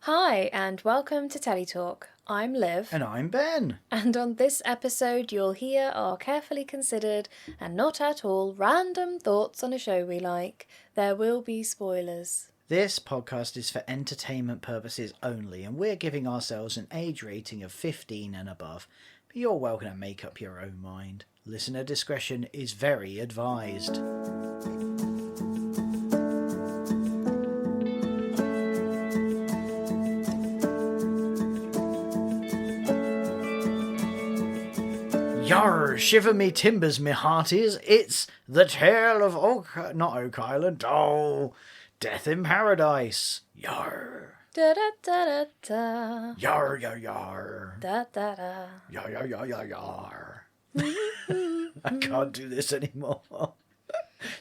Hi, and welcome to Telly Talk. I'm Liv. And I'm Ben. And on this episode, you'll hear our carefully considered and not at all random thoughts on a show we like. There will be spoilers. This podcast is for entertainment purposes only, and we're giving ourselves an age rating of 15 and above. But you're welcome to make up your own mind. Listener discretion is very advised. Yar, shiver me timbers, me hearties. It's the tale of not Oak Island. Oh, Death in Paradise. Yar. Da da da da da. Yar, yar, yar. Da da da. Yar, yar, yar, yar, yar. I can't do this anymore.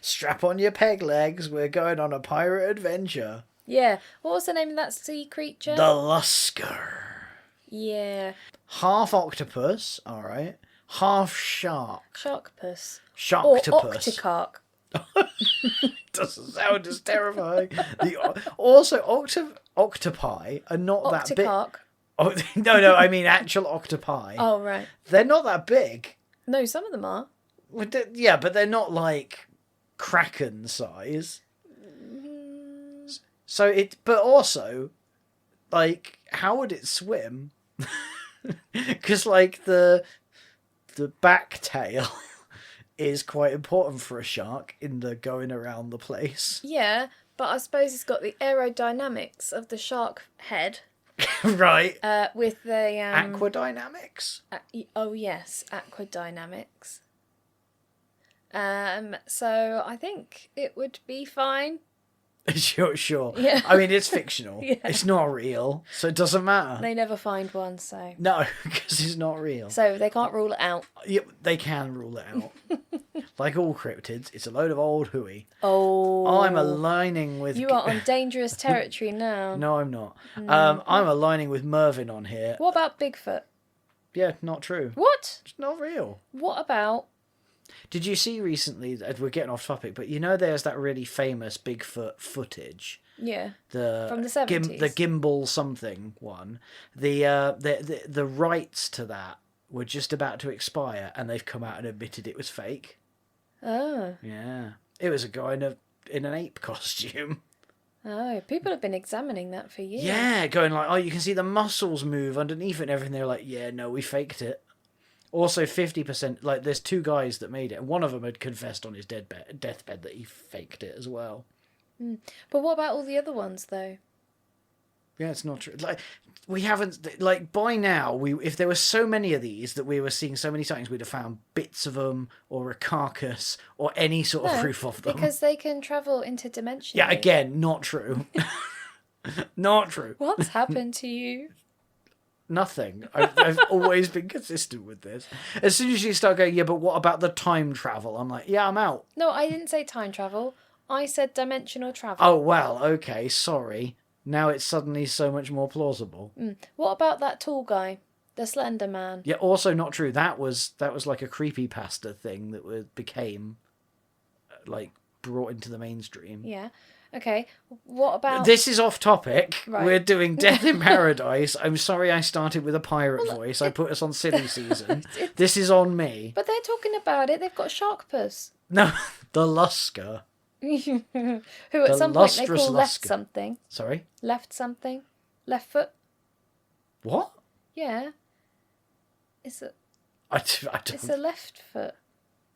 Strap on your peg legs. We're going on a pirate adventure. Yeah, what was the name of that sea creature? The Lusca. Yeah. Half octopus, alright. Half shark. Sharktopus. Sharktopus. Or octoark. Doesn't sound as terrifying. Also, octopi are not that big. Octoark. Oh, no, I mean actual octopi. Oh, right. They're not that big. No, some of them are. Yeah, but they're not like kraken size. So but also, like, how would it swim? Because like the back tail is quite important for a shark in the going around the place. Yeah, but I suppose it's got the aerodynamics of the shark head. Right. With the... Aquadynamics? Oh, yes, aquadynamics. So I think it would be fine. Sure. Yeah. I mean, it's fictional. Yeah. It's not real, so it doesn't matter. They never find one, so... No, because it's not real. So they can't rule it out. Yeah, they can rule it out. Like all cryptids, it's a load of old hooey. Oh. I'm aligning with... You are on dangerous territory now. No, I'm not. I'm aligning with Mervin on here. What about Bigfoot? Yeah, not true. What? It's not real. What about... Did you see recently, we're getting off topic, but you know there's that really famous Bigfoot footage? Yeah. The From the 70s? The gimbal something one. The rights to that were just about to expire, and they've come out and admitted it was fake. Oh. Yeah. It was a guy in an ape costume. Oh, people have been examining that for years. Yeah, going like, oh, you can see the muscles move underneath it and everything. They're like, yeah, no, we faked it. Also, 50%, like, there's two guys that made it, and one of them had confessed on his deathbed that he faked it as well. But what about all the other ones, though? Yeah, it's not true. Like, we haven't, like, by now, if there were so many of these that we were seeing so many sightings, we'd have found bits of them, or a carcass, or any sort of proof of them. Because they can travel interdimensionally. Yeah, again, not true. Not true. What's happened to you? Nothing. I've always been consistent with this. As soon as you start going, yeah, but what about the time travel? I'm like, yeah, I'm out. No, I didn't say time travel. I said dimensional travel. Oh, well, okay, sorry. Now it's suddenly so much more plausible. What about that tall guy? The Slender Man? Yeah, also not true. That was like a creepypasta thing that became, like, brought into the mainstream. Yeah. Okay. What about... This is off topic. Right. We're doing Death in Paradise. I'm sorry I started with a pirate voice. I put us on silly season. This is on me. But they're talking about it. They've got sharktopus. No, the Lusca. Who at some point they call left Lusca. something. Sorry? Left something. Left foot. What? Yeah. It's a I don't... it's a left foot.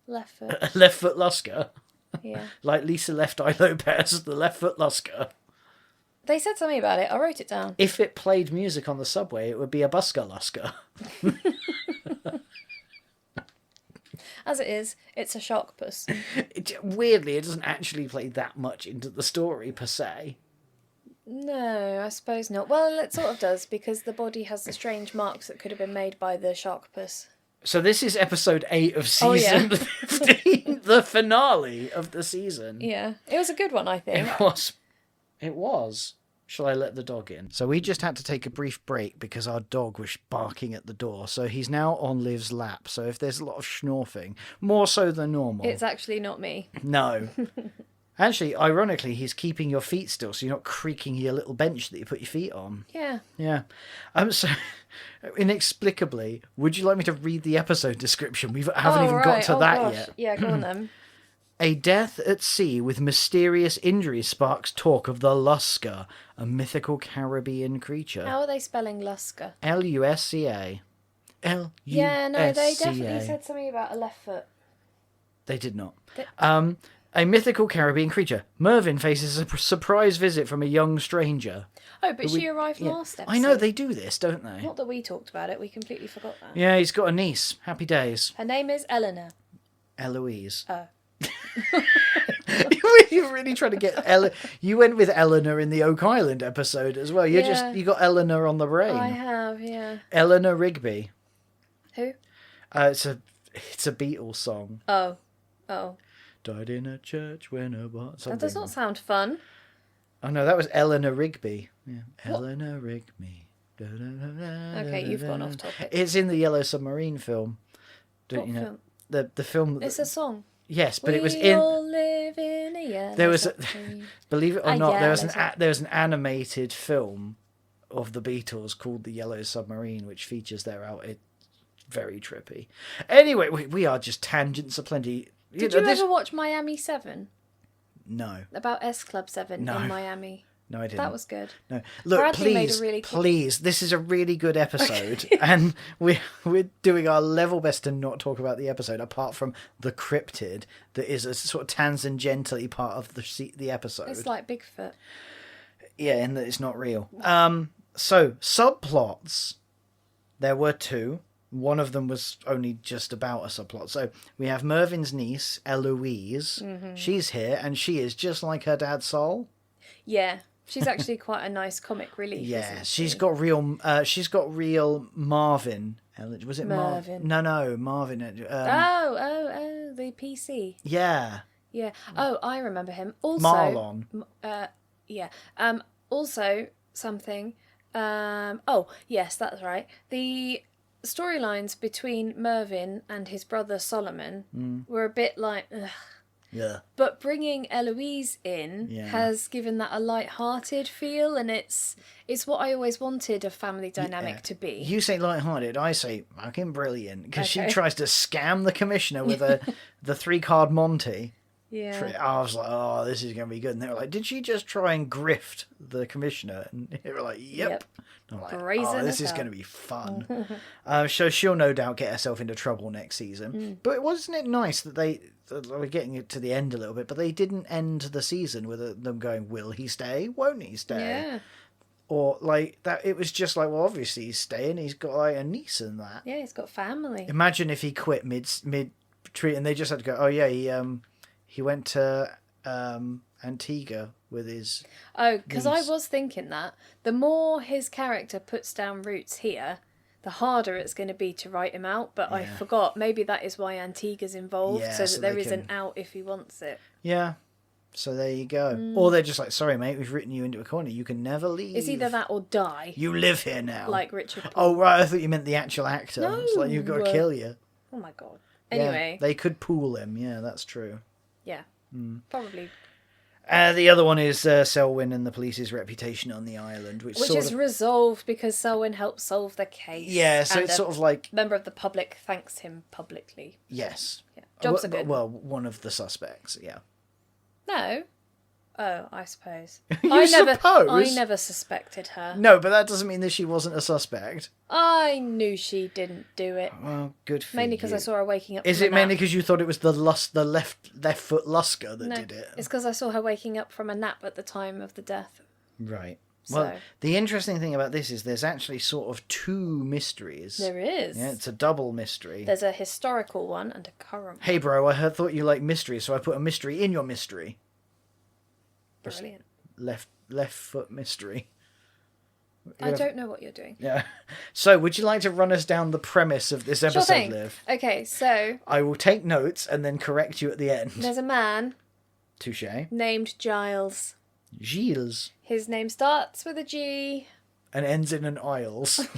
Left foot. Left foot Lusca. Yeah. Like Lisa Left Eye Lopez, the left foot Lusca. They said something about it. I wrote it down. If it played music on the subway, it would be a busker Lusca. As it is, it's a sharktopus. Weirdly, it doesn't actually play that much into the story per se. No, I suppose not. Well, it sort of does, because the body has the strange marks that could have been made by the sharktopus. So this is episode 8 of season 15, the finale of the season. Yeah, it was a good one, I think. It was. Shall I let the dog in? So we just had to take a brief break because our dog was barking at the door. So he's now on Liv's lap. So if there's a lot of schnorfing, more so than normal. It's actually not me. No. Actually, ironically, he's keeping your feet still, so you're not creaking your little bench that you put your feet on. Yeah. Yeah. So, inexplicably, would you like me to read the episode description? We haven't even got to that yet. Yeah, go on then. A death at sea with mysterious injuries sparks talk of the Lusca, a mythical Caribbean creature. How are they spelling Lusca? Lusca. Lusca. Yeah, no, they definitely said something about a left foot. They did not. A mythical Caribbean creature. Mervin faces a surprise visit from a young stranger. Oh, but she arrived last episode. I know, they do this, don't they? Not that we talked about it, we completely forgot that. Yeah, he's got a niece. Happy days. Her name is Eleanor. Eloise. Oh. You're really trying to get You went with Eleanor in the Oak Island episode as well. You got Eleanor on the brain. I have, yeah. Eleanor Rigby. Who? It's a Beatles song. Oh. Died in a church when a That does not sound fun. Oh no, that was Eleanor Rigby. Yeah. Eleanor Rigby. Okay, you've gone off topic. It's in the Yellow Submarine film. Don't you know? Film? The film. It's a song. Yes, but it was We all live in a yellow there was submarine. Believe it or not, there was an an animated film of the Beatles called The Yellow Submarine, which features their out. It's very trippy. Anyway, we are just tangents aplenty. Did you ever watch Miami 7? No. About S Club 7 No. in Miami. No, I didn't. That was good. No, look, Bradley made a really please. This is a really good episode, and we're doing our level best to not talk about the episode, apart from the cryptid that is a sort of tangentially part of the episode. It's like Bigfoot. Yeah, in that it's not real. So subplots. There were two. One of them was only just about a subplot. So we have Mervin's niece, Eloise. Mm-hmm. She's here, and she is just like her dad, Sol. Yeah. She's actually quite a nice comic relief. Yeah, she's got real Marvin. Was it Mervin? No, Marvin. The PC. Yeah. Yeah. Oh, I remember him. Also, Marlon. Yeah. Also something. Oh, yes, that's right. The storylines between Mervin and his brother Solomon were a bit like. Ugh. Yeah. But bringing Eloise in has given that a light-hearted feel, and it's what I always wanted a family dynamic to be. You say light-hearted, I say fucking brilliant, because she tries to scam the commissioner with the 3-card Monty. Yeah. I was like, oh, this is going to be good. And they were like, did she just try and grift the commissioner? And they were like, yep. And I'm like, brazen this is going to be fun. So she'll no doubt get herself into trouble next season. But wasn't it nice that we're getting it to the end a little bit, but they didn't end the season with them going, will he stay? Won't he stay? Yeah. Or like that, it was just like, well, obviously he's staying. He's got like a niece and that. Yeah, he's got family. Imagine if he quit mid treat and they just had to go, oh yeah, he went to Antigua with his. Oh, because I was thinking that the more his character puts down roots here, the harder it's going to be to write him out. But I forgot. Maybe that is why Antigua's involved, so that there is an out if he wants it. Yeah. So there you go. Or they're just like, sorry, mate, we've written you into a corner. You can never leave. It's either that or die. You live here now. Like Richard Paul. Oh, right. I thought you meant the actual actor. No. It's like, you've got to kill you. Oh, my God. Anyway. Yeah, they could pool him. Yeah, that's true. Yeah. Probably. The other one is Selwyn and the police's reputation on the island, which is resolved because Selwyn helped solve the case. Yeah, so it's sort of like member of the public thanks him publicly. Yes. Yeah. Jobs are good. Well, one of the suspects. Yeah. No. Oh, I suppose. suppose? I never suspected her. No, but that doesn't mean that she wasn't a suspect. I knew she didn't do it. Well, good for mainly because I saw her waking up. Is it mainly because you thought it was the left foot Lusca that did it? It's because I saw her waking up from a nap at the time of the death. Right. Well, the interesting thing about this is there's actually sort of two mysteries. There is. Yeah, it's a double mystery. There's a historical one and a current one. Hey, bro, I thought you liked mysteries, so I put a mystery in your mystery. Brilliant. Left foot mystery. I don't know what you're doing. Yeah. So, would you like to run us down the premise of this episode, sure thing. Liv? Okay, so I will take notes and then correct you at the end. There's a man. Touché. Named Giles. Gilles. His name starts with a G. And ends in an Isles.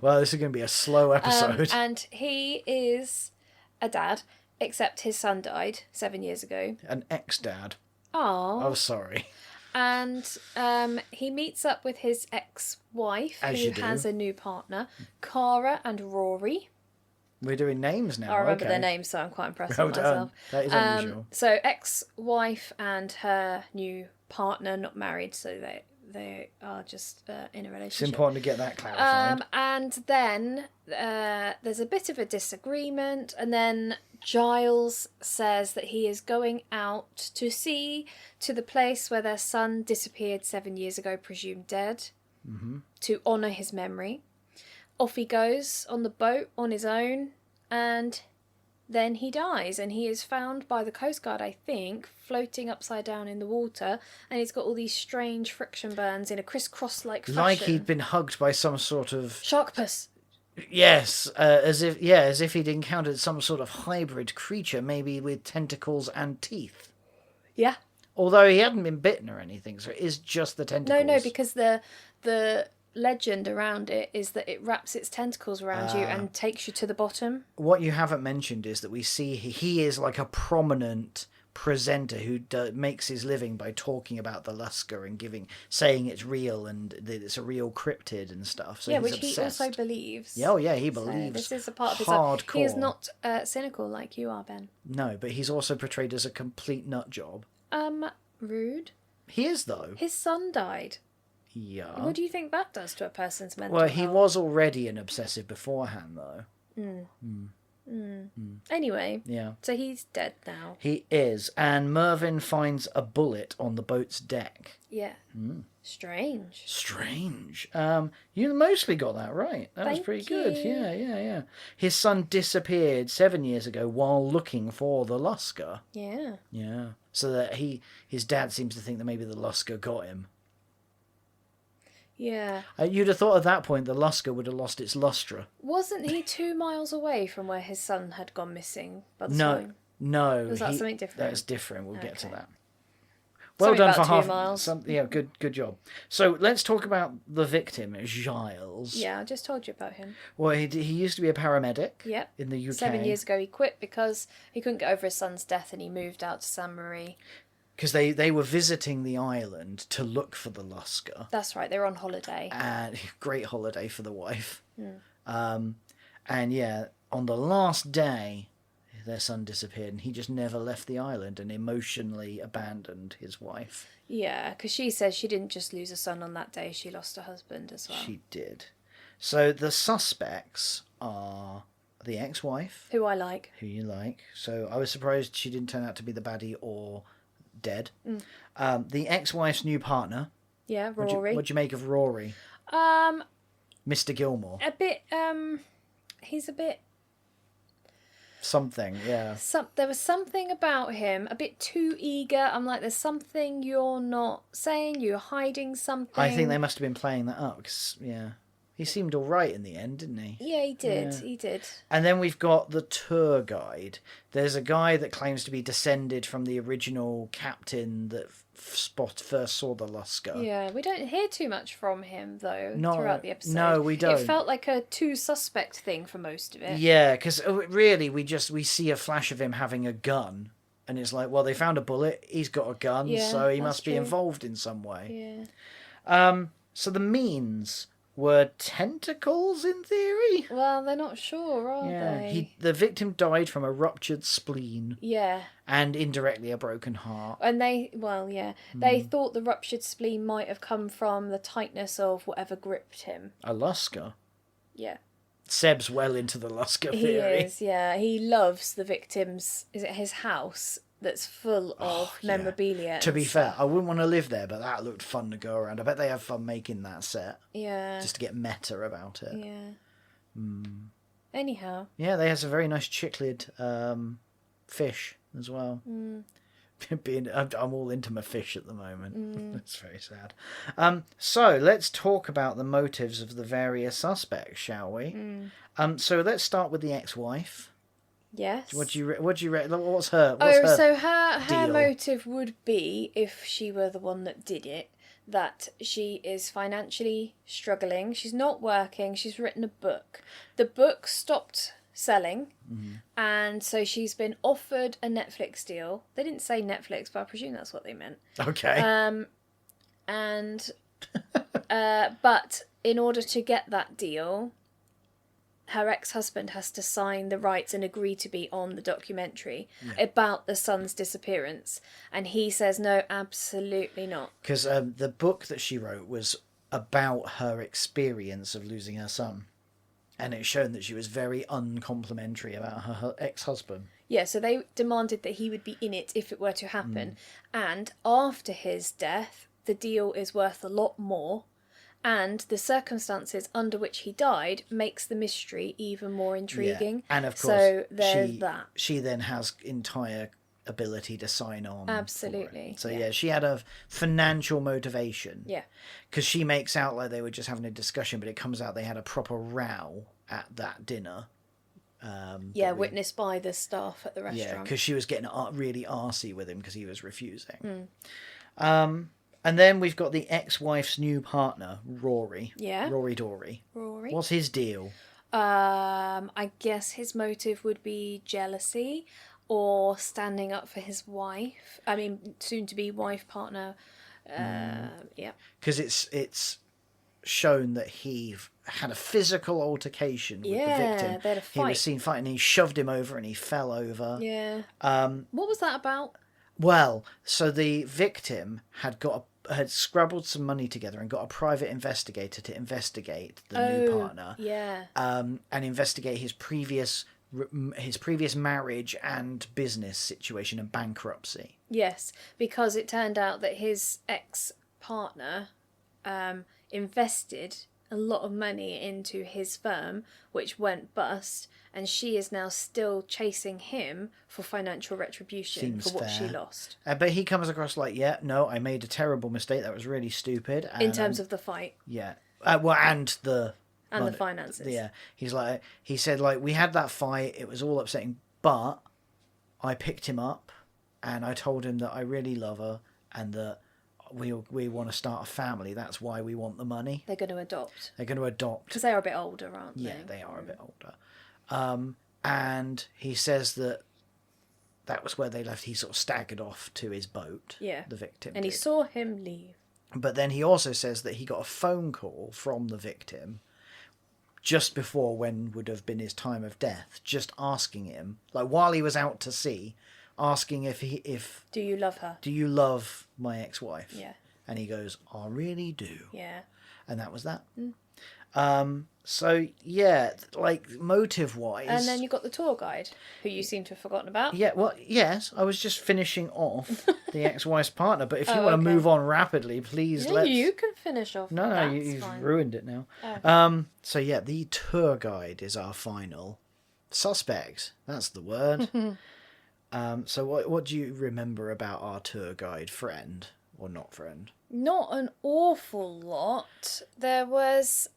Well, this is going to be a slow episode. And he is a dad. except his son died 7 years ago. An ex-dad. Oh. Oh, sorry. And he meets up with his ex-wife, who has a new partner, Cara and Rory. We're doing names now. I remember their names, so I'm quite impressed with myself. That is unusual. So ex-wife and her new partner, not married, so they are just in a relationship. It's important to get that clarified. And then there's a bit of a disagreement, and then Giles says that he is going out to see to the place where their son disappeared 7 years ago, presumed dead, to honour his memory. Off he goes on the boat on his own, and then he dies, and he is found by the Coast Guard, I think, floating upside down in the water, and he's got all these strange friction burns in a crisscross-like fashion. Like he'd been hugged by some sort of... Sharktopus. Yes, as if he'd encountered some sort of hybrid creature, maybe with tentacles and teeth. Yeah. Although he hadn't been bitten or anything, so it is just the tentacles. No, because the legend around it is that it wraps its tentacles around you and takes you to the bottom. What you haven't mentioned is that we see he is like a prominent presenter who makes his living by talking about the Lusca and saying it's real and that it's a real cryptid and stuff. So which obsessed. He also believes. Yeah, he believes. So this is a part of his hardcore. He is not cynical like you are, Ben. No, but he's also portrayed as a complete nut job. Rude. He is, though. His son died. Yeah. What do you think that does to a person's mental health? He was already an obsessive beforehand, though. Anyway. Yeah. So he's dead now. He is. And Mervin finds a bullet on the boat's deck. Yeah. Strange. You mostly got that right. That was pretty good. Yeah. His son disappeared 7 years ago while looking for the Lusca. Yeah. Yeah. So that his dad seems to think that maybe the Lusca got him. Yeah. You'd have thought at that point the Lusca would have lost its lustre. Wasn't he 2 miles away from where his son had gone missing by the time? No. Was that something different? That's different. We'll get to that. Well done for 2 miles. Good job. So let's talk about the victim, Giles. Yeah, I just told you about him. Well, he used to be a paramedic. Yep. In the UK. 7 years ago, he quit because he couldn't get over his son's death, and he moved out to San Marie. Because they were visiting the island to look for the Lusca. That's right, they were on holiday. And great holiday for the wife. And on the last day, their son disappeared, and he just never left the island and emotionally abandoned his wife. Yeah, because she says she didn't just lose a son on that day, she lost a husband as well. She did. So the suspects are the ex-wife. Who I like. Who you like. So I was surprised she didn't turn out to be the baddie or dead. The ex-wife's new partner. Yeah, Rory. What'd you make of Rory? Mr. Gilmore. A bit, he's a bit... Something, yeah. There was something about him, a bit too eager. I'm like, there's something you're not saying, you're hiding something. I think they must have been playing that up, because, he seemed all right in the end, didn't he? Yeah, he did. Yeah. He did. And then we've got the tour guide. There's a guy that claims to be descended from the original captain that first saw the Lusca. Yeah, we don't hear too much from him, though, throughout the episode. No, we don't. It felt like a two suspect thing for most of it. Yeah, because really we see a flash of him having a gun. And it's like, well, they found a bullet, he's got a gun, so he must be involved in some way. Yeah. So the means were tentacles in theory? Well, they're not sure, are they? The victim died from a ruptured spleen. Yeah. And indirectly a broken heart. And they thought the ruptured spleen might have come from the tightness of whatever gripped him. A Lusca? Yeah. Seb's well into the Lusca theory. He is, yeah. He loves the victim's, his house that's full of memorabilia. To be fair, I wouldn't want to live there, but that looked fun to go around. I bet they have fun making that set. Yeah. Just to get meta about it. Yeah. Anyhow. Yeah, they have some very nice chickled fish as well. I'm all into my fish at the moment. That's very sad. So let's talk about the motives of the various suspects, shall we? So let's start with the ex-wife. Yes. What do you What's her? So her motive would be, if she were the one that did it, that she is financially struggling. She's not working. She's written a book. The book stopped selling. And so she's been offered a Netflix deal. They didn't say Netflix, but I presume that's what they meant. Okay. But in order to get that deal, her ex-husband has to sign the rights and agree to be on the documentary about the son's disappearance. And he says, no, absolutely not. Because the book that she wrote was about her experience of losing her son. And it's shown that she was very uncomplimentary about her ex-husband. Yeah, so they demanded that he would be in it if it were to happen. And after his death, the deal is worth a lot more. And the circumstances under which he died makes the mystery even more intriguing. Yeah. And of course, so there's that. She then has entire ability to sign on. Absolutely. So she had a financial motivation. Yeah. Because she makes out like they were just having a discussion, but it comes out they had a proper row at that dinner. Witnessed by the staff at the restaurant. Yeah, because she was getting really arsey with him because he was refusing. And then we've got the ex-wife's new partner, Rory. Yeah. Rory Dory. Rory. What's his deal? I guess his motive would be jealousy or standing up for his wife. I mean, soon-to-be wife partner. Yeah. Because it's shown that he had a physical altercation with the victim. They had a fight. He was seen fighting, he shoved him over and he fell over. Yeah. What was that about? Well, so the victim had scrabbled some money together and got a private investigator to investigate the new partner. Yeah. And investigate his previous marriage and business situation and bankruptcy. Yes, because it turned out that his ex-partner invested a lot of money into his firm, which went bust, and she is now still chasing him for financial retribution for what she lost. But he comes across like, I made a terrible mistake. That was really stupid. And, in terms of the fight. Yeah. And the finances. Yeah. He said, we had that fight. It was all upsetting, but I picked him up and I told him that I really love her and that we want to start a family. That's why we want the money. They're going to adopt. Because they are a bit older, aren't they? Yeah, they are a bit older. And he says that was where they left. He sort of staggered off to his boat. Yeah. The victim. And he saw him leave. But then he also says that he got a phone call from the victim just before when would have been his time of death, just asking him, while he was out to sea, asking if do you love her? Do you love my ex-wife? Yeah. And he goes, I really do. Yeah. And that was that. So yeah, motive-wise. And then you got the tour guide, who you seem to have forgotten about. Yeah, well, yes, I was just finishing off the ex-wife's partner, but if you want to move on rapidly, please you can finish off. No, you've ruined it now. Oh. So yeah, the tour guide is our final suspect. That's the word. So what do you remember about our tour guide friend, or not friend? Not an awful lot. There was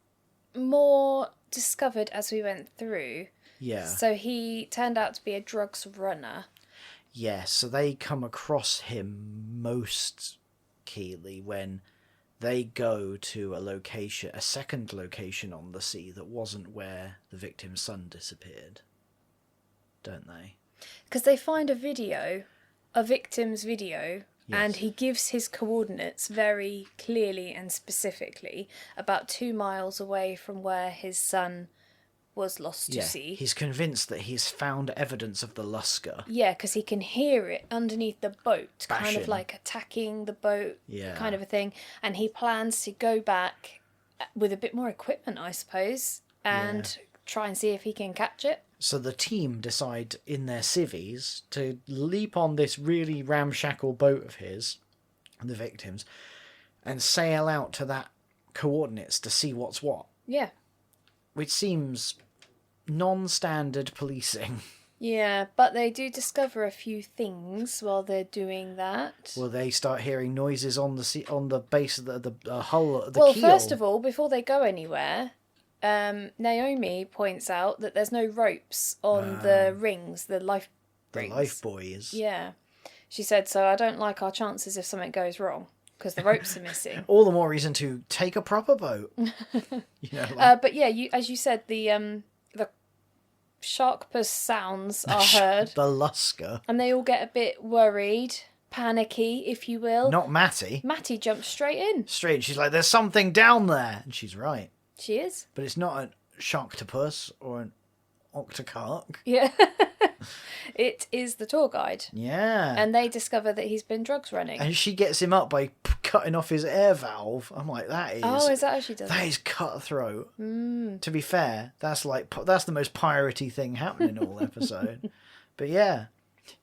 more discovered as we went through. Yeah. So he turned out to be a drugs runner. Yeah, so they come across him most keenly when they go to a second location on the sea that wasn't where the victim's son disappeared. Don't they? Because they find a victim's video, yes. And he gives his coordinates very clearly and specifically, about 2 miles away from where his son was lost to sea. He's convinced that he's found evidence of the Lusca. Yeah, because he can hear it underneath the boat, bashing. Kind of like attacking the boat, kind of a thing. And he plans to go back with a bit more equipment, I suppose, and try and see if he can catch it. So the team decide in their civvies to leap on this really ramshackle boat of his, the victims, and sail out to that coordinates to see what's what. Yeah. Which seems non-standard policing. Yeah, but they do discover a few things while they're doing that. Well, they start hearing noises on the base of the hull, the keel. keel. Well, first of all, before they go anywhere, Naomi points out that there's no ropes on the rings, the life rings. The life buoys. Yeah. She said, so I don't like our chances if something goes wrong, because the ropes are missing. All the more reason to take a proper boat. But yeah, as you said, the sharktopus sounds are heard. The Lusca. And they all get a bit worried, panicky, if you will. Not Matty. Matty jumps straight in. Straight. She's like, there's something down there. And she's right. She is. But it's not a sharktopus or an octoark. Yeah. It is the tour guide. Yeah. And they discover that he's been drugs running. And she gets him up by cutting off his air valve. I'm like, that is... Oh, is that how she does That it? is cutthroat. To be fair, that's the most piratey thing happening all episode. But yeah.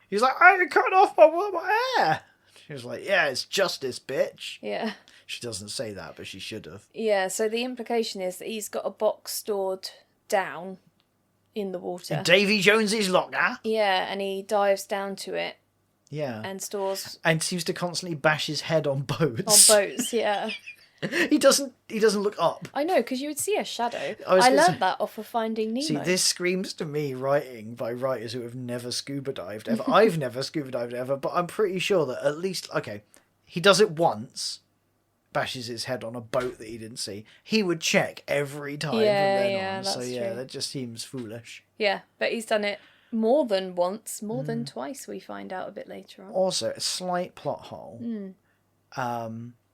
He's like, I cut off my air. She was like, yeah, it's justice, bitch. Yeah. She doesn't say that, but she should have. Yeah, so the implication is that he's got a box stored down in the water. In Davy Jones's locker. Yeah, and he dives down to it. Yeah. And stores... And seems to constantly bash his head on boats. On boats, yeah. He doesn't look up. I know, because you would see a shadow. I learned that off of Finding Nemo. See, this screams to me writing by writers who have never scuba dived ever. I've never scuba dived ever, but I'm pretty sure that at least, okay, he does it once, bashes his head on a boat that he didn't see. He would check every time from then on. So yeah, true. that just seems foolish. Yeah, but he's done it more than once, more than twice, we find out a bit later on. Also, a slight plot hole.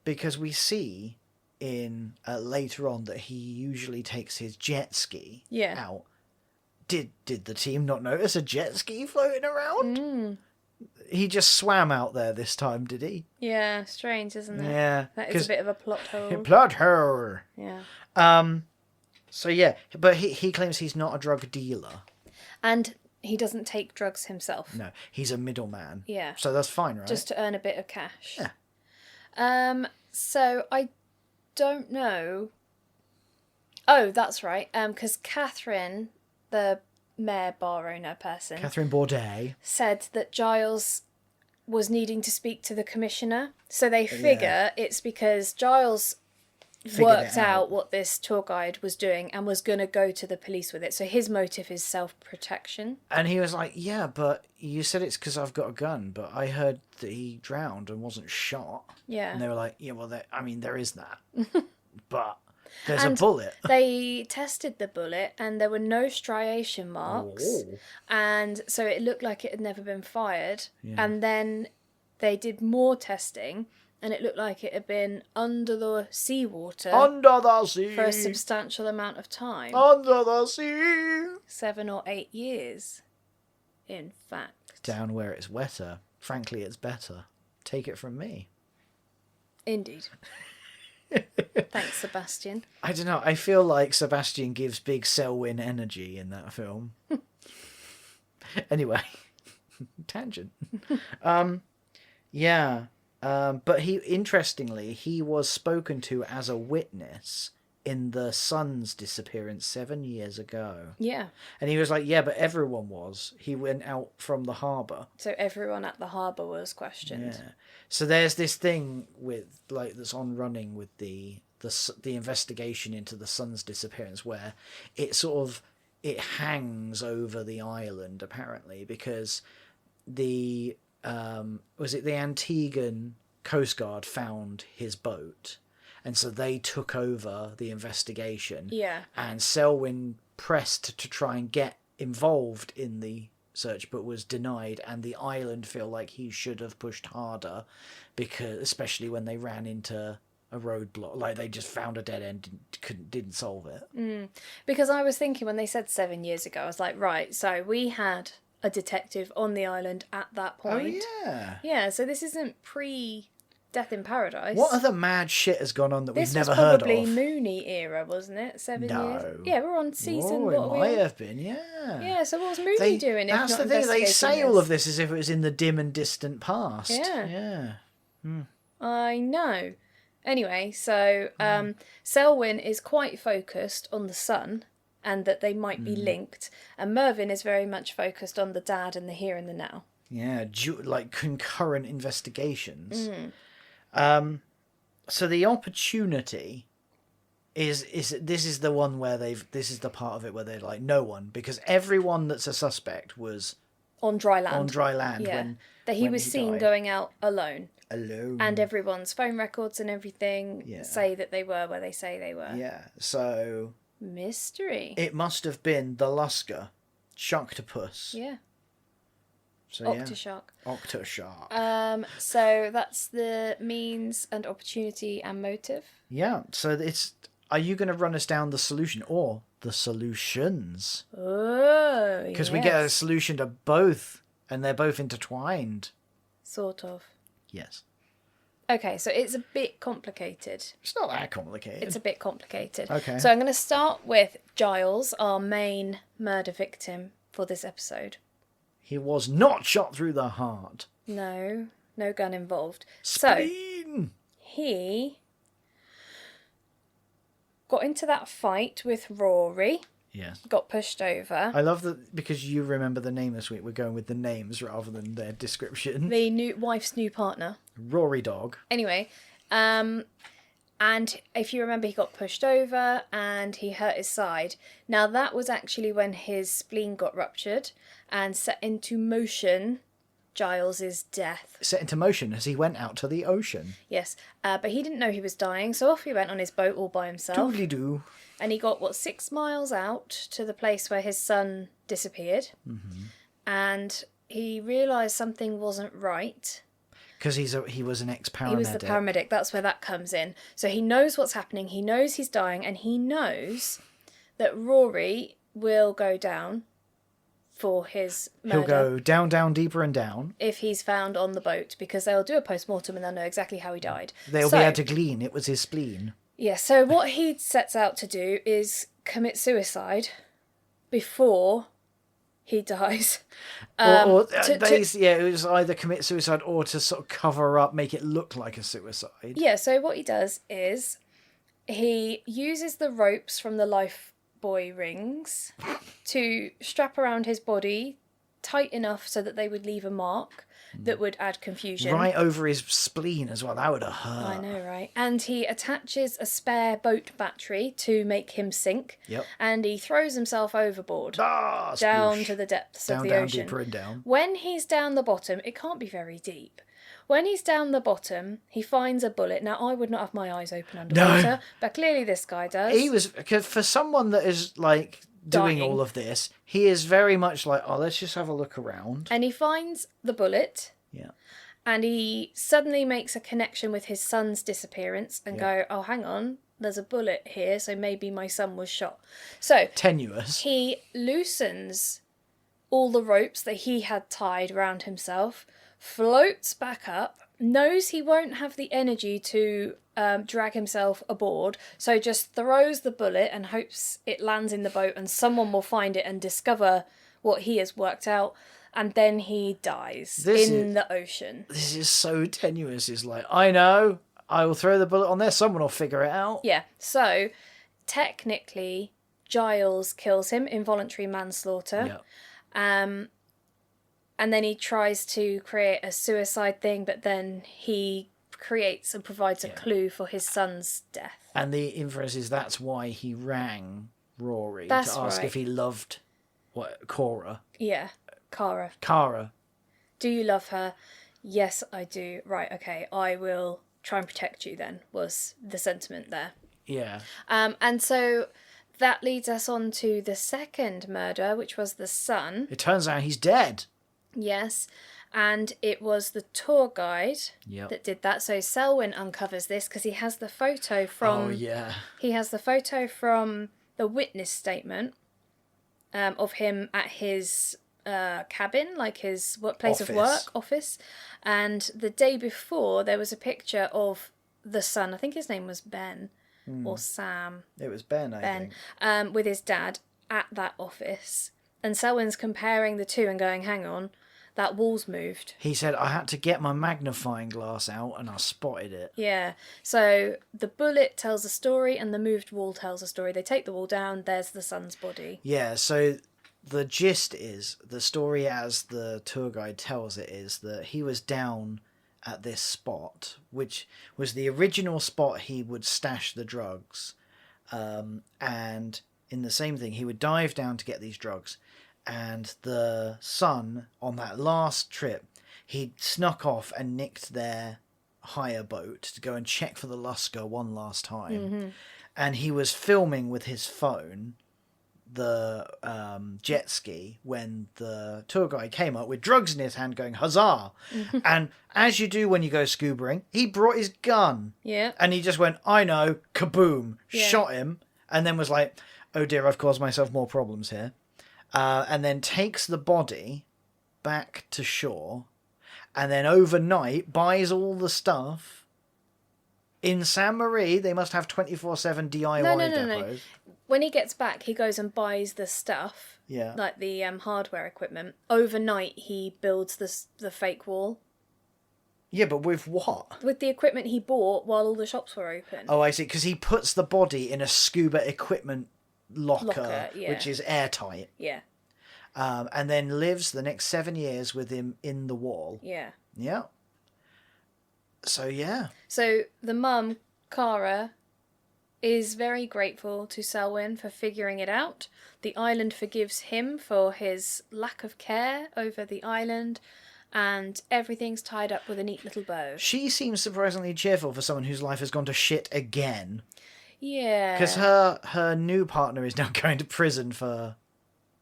Because we see in later on that he usually takes his jet ski out. Did the team not notice a jet ski floating around? He just swam out there this time, did he? Yeah, strange, isn't it? Yeah. That is a bit of a plot hole. Plot hole. Yeah. So yeah, but he claims he's not a drug dealer. And he doesn't take drugs himself. No, he's a middleman. Yeah. So that's fine, right? Just to earn a bit of cash. Yeah. So I don't know. Oh, that's right. Because Catherine, the mayor bar owner person, Catherine Bourdet, said that Giles was needing to speak to the commissioner. So they figure it's because Giles worked out what this tour guide was doing and was going to go to the police with it. So his motive is self-protection. And he was like, yeah, but you said it's because I've got a gun, but I heard that he drowned and wasn't shot. Yeah. And they were like, yeah, well, there is that. But there's a bullet. They tested the bullet and there were no striation marks. Oh. And so it looked like it had never been fired. Yeah. And then they did more testing and it looked like it had been under the seawater. Under the sea. For a substantial amount of time. Under the sea. 7 or 8 years, in fact. Down where it's wetter. Frankly, it's better. Take it from me. Indeed. Thanks, Sebastian. I don't know. I feel like Sebastian gives big Selwyn energy in that film. Anyway. Tangent. Yeah. But interestingly, he was spoken to as a witness in the son's disappearance 7 years ago. Yeah. And he was like, yeah, but everyone was. He went out from the harbour. So everyone at the harbour was questioned. Yeah. So there's this thing with that's on running with the investigation into the son's disappearance where it hangs over the island apparently because the was it the Antiguan Coast Guard found his boat, and so they took over the investigation. Yeah. And Selwyn pressed to try and get involved in the search, but was denied. And the island feel like he should have pushed harder, because especially when they ran into a roadblock, like they just found a dead end, didn't solve it. Because I was thinking when they said 7 years ago, I was like, right, so we had a detective on the island at that point. Oh, yeah. Yeah, so this isn't pre-Death in Paradise. What other mad shit has gone on that we've never heard of? This was probably Mooney era, wasn't it? 7 years? Yeah, we're on season... It might have been, yeah. Yeah, so what was Mooney doing? That's the thing, they say all of this as if it was in the dim and distant past. Yeah. I know. Anyway, so Selwyn is quite focused on the son and that they might be linked. And Mervin is very much focused on the dad and the here and the now. Yeah, like concurrent investigations. So the opportunity is this is the one where this is the part of it where they're like, no one, because everyone that's a suspect was on dry land. Yeah. That he was seen died. Going out alone. Alone. And everyone's phone records and everything say that they were where they say they were. Yeah, so... Mystery. It must have been the Lusca. Sharktopus. Yeah. So, Octoshark. Octoshark. So that's the means and opportunity and motive. Yeah. So are you going to run us down the solution or the solutions? Oh, Because we get a solution to both, and they're both intertwined. Sort of. Yes. Okay, so it's a bit complicated. It's not that complicated. It's a bit complicated. Okay. So I'm going to start with Giles, our main murder victim for this episode. He was not shot through the heart. No gun involved. Spleen! So he got into that fight with Rory. Yes. Got pushed over. I love that because you remember the name this week. We're going with the names rather than their description. The wife's new partner. Rory Dog. Anyway, and if you remember, he got pushed over and he hurt his side. Now, that was actually when his spleen got ruptured and set into motion Giles's death. Set into motion as he went out to the ocean. Yes, but he didn't know he was dying, so off he went on his boat all by himself. Doodly-doo. And he got, 6 miles out to the place where his son disappeared. Mm-hmm. And he realised something wasn't right. Because he was an ex-paramedic. He was the paramedic. That's where that comes in. So he knows what's happening. He knows he's dying. And he knows that Rory will go down for his murder. He'll go down, down, deeper and down. If he's found on the boat. Because they'll do a post-mortem and they'll know exactly how he died. They'll be able to glean. It was his spleen. Yeah, so what he sets out to do is commit suicide before he dies. It was either commit suicide or to sort of cover up, make it look like a suicide. Yeah, so what he does is he uses the ropes from the lifebuoy rings to strap around his body tight enough so that they would leave a mark that would add confusion. Right over his spleen as well. That would have hurt. I know, right? And he attaches a spare boat battery to make him sink. Yep. And he throws himself overboard. Down To the depths of the ocean. Deeper and down. When he's down the bottom, it can't be very deep. When he's down the bottom, he finds a bullet. Now, I would not have my eyes open underwater, but clearly this guy does. He was, cause for someone that is like doing all of this, he is very much like, oh, let's just have a look around. And he finds the bullet. Yeah. And he suddenly makes a connection with his son's disappearance and go, oh, hang on, there's a bullet here, so maybe my son was shot. So tenuous. He loosens all the ropes that he had tied around himself, floats back up, knows he won't have the energy to drag himself aboard, so just throws the bullet and hopes it lands in the boat and someone will find it and discover what he has worked out. And then he dies the ocean. This is so tenuous. It's like, I know, I will throw the bullet on there, someone will figure it out. Yeah, so technically Giles kills him, involuntary manslaughter. Yep. And then he tries to create a suicide thing, but then he creates and provides a clue for his son's death. And the inference is that's why he rang Rory to ask if he loved Cora. Yeah, Cara. Cara. Do you love her? Yes, I do. Right, okay, I will try and protect you then, was the sentiment there. Yeah. And so that leads us on to the second murder, which was the son. It turns out he's dead. Yes, and it was the tour guide Yep. that did that. So Selwyn uncovers this because he has the photo from... Oh, yeah. He has the photo from the witness statement of him at his cabin, like his place of work, office. And the day before, there was a picture of the son. I think his name was Ben or Sam. It was Ben, I think. With his dad at that office. And Selwyn's comparing the two and going, hang on, that wall's moved. He said, I had to get my magnifying glass out and I spotted it. Yeah. So the bullet tells a story and the moved wall tells a story. They take the wall down, there's the son's body. Yeah, so the gist is, the story as the tour guide tells it is that he was down at this spot, which was the original spot he would stash the drugs. And in the same thing, he would dive down to get these drugs. And the son, on that last trip, he snuck off and nicked their hire boat to go and check for the Lusca one last time. Mm-hmm. And he was filming with his phone the jet ski when the tour guide came up with drugs in his hand going, huzzah. And as you do when you go scubaing, he brought his gun. Yeah. And he just went, I know, kaboom, Yeah. shot him. And then was like, oh dear, I've caused myself more problems here. And then takes the body back to shore. And then overnight buys all the stuff. In Saint Marie, they must have 24/7 DIY depots. No. When he gets back, he goes and buys the stuff. Yeah. Like the hardware equipment. Overnight, he builds the fake wall. Yeah, but with what? With the equipment he bought while all the shops were open. Oh, I see. Because he puts the body in a scuba equipment locker yeah. which is airtight. Yeah. And then lives the next 7 years with him in the wall. Yeah. Yeah. So, yeah. So the mum, Cara, is very grateful to Selwyn for figuring it out. The island forgives him for his lack of care over the island, and everything's tied up with a neat little bow. She seems surprisingly cheerful for someone whose life has gone to shit again. Yeah. Because her new partner is now going to prison for...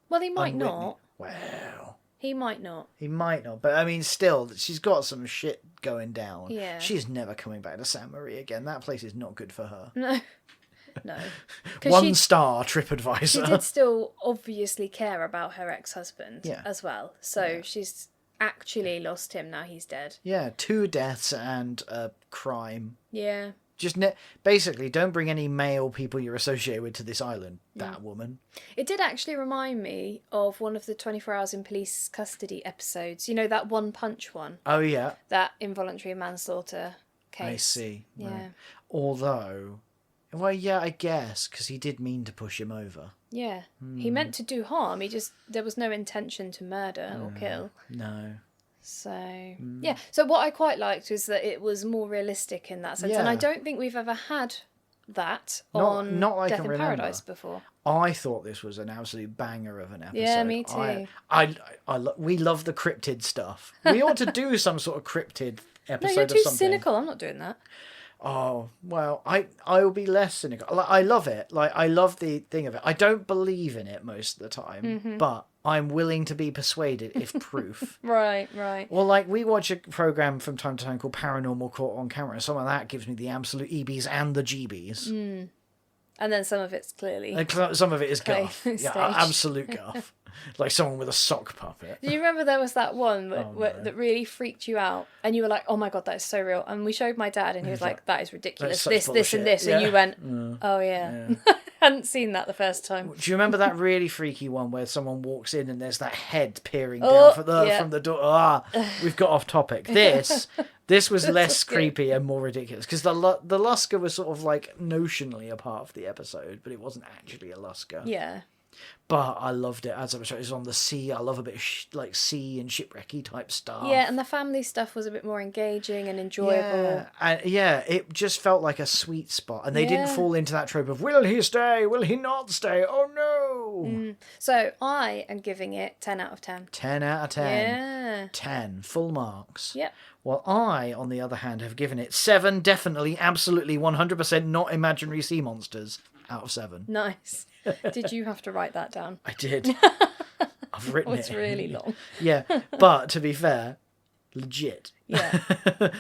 Well, he might not. Well... He might not. He might not. But, I mean, still, she's got some shit going down. Yeah. She's never coming back to Saint Marie again. That place is not good for her. No. No. 1 star TripAdvisor. She did still obviously care about her ex-husband Yeah. as well. So she's actually lost him now he's dead. Yeah, 2 deaths and a crime. Yeah. Just basically, don't bring any male people you're associated with to this island, that woman. It did actually remind me of one of the 24 Hours in Police Custody episodes. You know, that One Punch one? Oh, yeah. That involuntary manslaughter case. I see. Yeah. Right. Although, well, yeah, I guess, because he did mean to push him over. Yeah. He meant to do harm. There was no intention to murder or kill. No. So, yeah. So what I quite liked was that it was more realistic in that sense. And I Yeah. don't think we've ever had that Not I Death can in remember. Paradise before. I thought this was an absolute banger of an episode. Yeah, me too. We love the cryptid stuff. We ought to do some sort of cryptid No, episode you're of too something. cynical. I'm not doing that. Oh, well, I will be less cynical. Like, I love it. Like, I love the thing of it. I don't believe in it most of the time, but I'm willing to be persuaded if proof. Right. Well, like, we watch a program from time to time called Paranormal Caught on Camera, and some of that gives me the absolute EBs and the GBs. And then some of it's clearly... Like, some of it is guff. Staged. Yeah, absolute guff. Like someone with a sock puppet. Do you remember there was that one that really freaked you out? And you were like, oh my God, that is so real. And we showed my dad and he was like, that is ridiculous. That is such This and bullshit. this. Yeah. And you went, oh yeah. Hadn't seen that the first time. Do you remember that really freaky one where someone walks in and there's that head peering down Oh, from the door? We've got off topic. This was less creepy and more ridiculous because the Lusca was sort of like notionally a part of the episode, but it wasn't actually a Lusca. Yeah. But I loved it as it was on the sea. I love a bit of like sea and shipwrecky type stuff. Yeah, and the family stuff was a bit more engaging and enjoyable. Yeah, it just felt like a sweet spot. And they didn't fall into that trope of, will he stay? Will he not stay? Oh, no. So I am giving it 10 out of 10. 10 out of 10. Yeah. 10. Full marks. Yep. Well, I, on the other hand, have given it 7 definitely, absolutely, 100% not imaginary sea monsters out of 7. Nice. Did you have to write that down? I did. I've written It's it. really long. Yeah, but to be fair, legit. Yeah.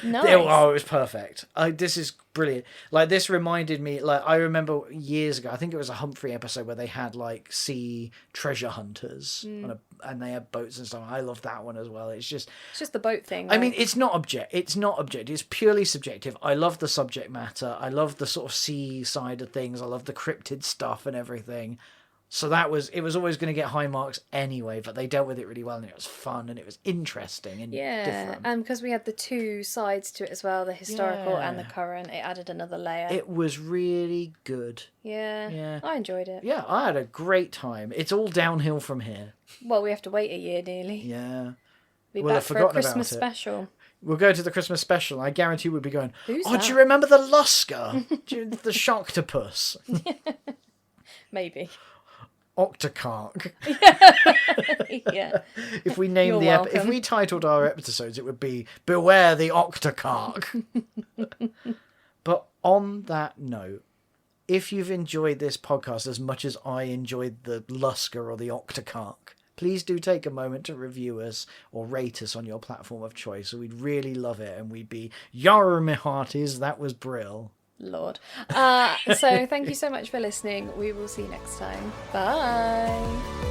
Nice. It was perfect. This is brilliant. Like, this reminded me, like, I remember years ago, I think it was a Humphrey episode where they had, like, sea treasure hunters and they had boats and stuff. I love that one as well. It's just the boat thing. I mean, it's not objective. It's purely subjective. I love the subject matter. I love the sort of sea side of things. I love the cryptid stuff and everything. So it was always going to get high marks anyway, but they dealt with it really well and it was fun and it was interesting and different. And because we had the two sides to it as well, the historical and the current, it added another layer. It was really good. Yeah. I enjoyed it. Yeah, I had a great time. It's all downhill from here. Well, we have to wait a year nearly. Yeah. Be We'll back have for a forgotten Christmas about it. special. We'll go to the Christmas special. I guarantee we'll be going, Who's do that? you remember the Lusca? The sharktopus? Maybe. Octoark. Yeah. If we named if we titled our episodes, it would be "Beware the Octoark." But on that note, if you've enjoyed this podcast as much as I enjoyed the Lusca or the octoark, please do take a moment to review us or rate us on your platform of choice. We'd really love it, and we'd be yarra me hearties. That was brill. Lord. So thank you so much for listening. We will see you next time. Bye.